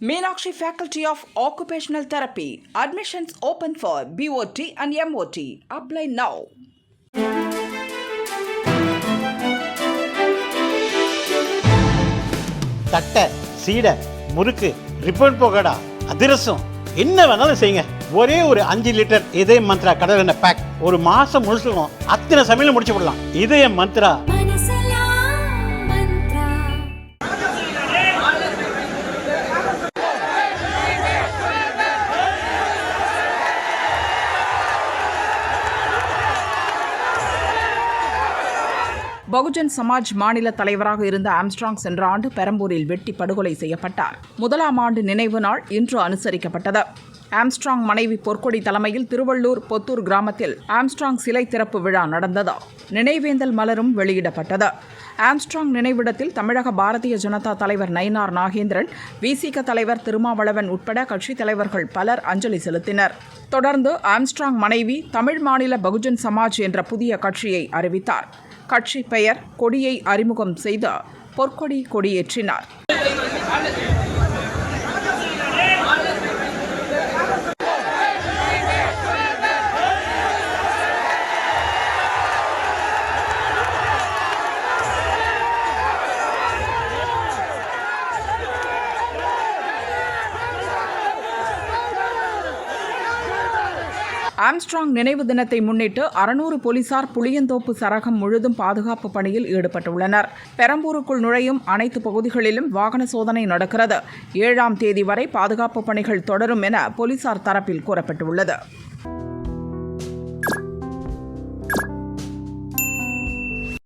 Meenakshi Faculty of Occupational Therapy. Admissions open for BOT and MOT. Apply now. தட்டை, சீடை, முறுக்கு, ribbon போகடா, அதிரசம் என்ன வேணாலும் செய்யுங்க. ஒரே ஒரு 5 லிட்டர் இதய மந்த்ரா கடல் எண்ணெய் பேக் ஒரு மாசம் முழுசுக்கும் அத்தனை சமையல் முடிச்சு விடலாம். இதய மந்த்ரா. பகுஜன் சமாஜ் மாநில தலைவராக இருந்த ஆம்ஸ்ட்ராங் சென்ற ஆண்டு பெரம்பூரில் வெட்டி படுகொலை செய்யப்பட்டார். 1ஆம் ஆண்டு நினைவு நாள் இன்று அனுசரிக்கப்பட்டது. ஆம்ஸ்ட்ராங் மனைவி பொற்கொடி தலைமையில் திருவள்ளூர் பொத்தூர் கிராமத்தில் ஆம்ஸ்ட்ராங் சிலை திறப்பு விழா நடந்தது. நினைவேந்தல் மலரும் வெளியிடப்பட்டது. ஆம்ஸ்ட்ராங் நினைவிடத்தில் தமிழக பாரதிய ஜனதா தலைவர் நயினார் நாகேந்திரன், விசிக தலைவர் திருமாவளவன் உட்பட கட்சித் தலைவர்கள் பலர் அஞ்சலி செலுத்தினர். தொடர்ந்து ஆம்ஸ்ட்ராங் மனைவி தமிழ் மாநில பகுஜன் சமாஜ் என்ற புதிய கட்சியை அறிவித்தார். கட்சி பெயர் கொடியை அறிமுகம் செய்து பொற்கொடி கொடியேற்றினார். ஆம்ஸ்ட்ராங் நினைவு தினத்தை முன்னிட்டு 600 போலீசார் புளியந்தோப்பு சரகம் முழுதும் பாதுகாப்பு பணியில் ஈடுபட்டுள்ளனர். பெரம்பூருக்குள் நுழையும் அனைத்து பகுதிகளிலும் வாகன சோதனை நடக்கிறது. 7ஆம் தேதி வரை பாதுகாப்பு பணிகள் தொடரும் என போலீசார் தரப்பில் கூறப்பட்டுள்ளது.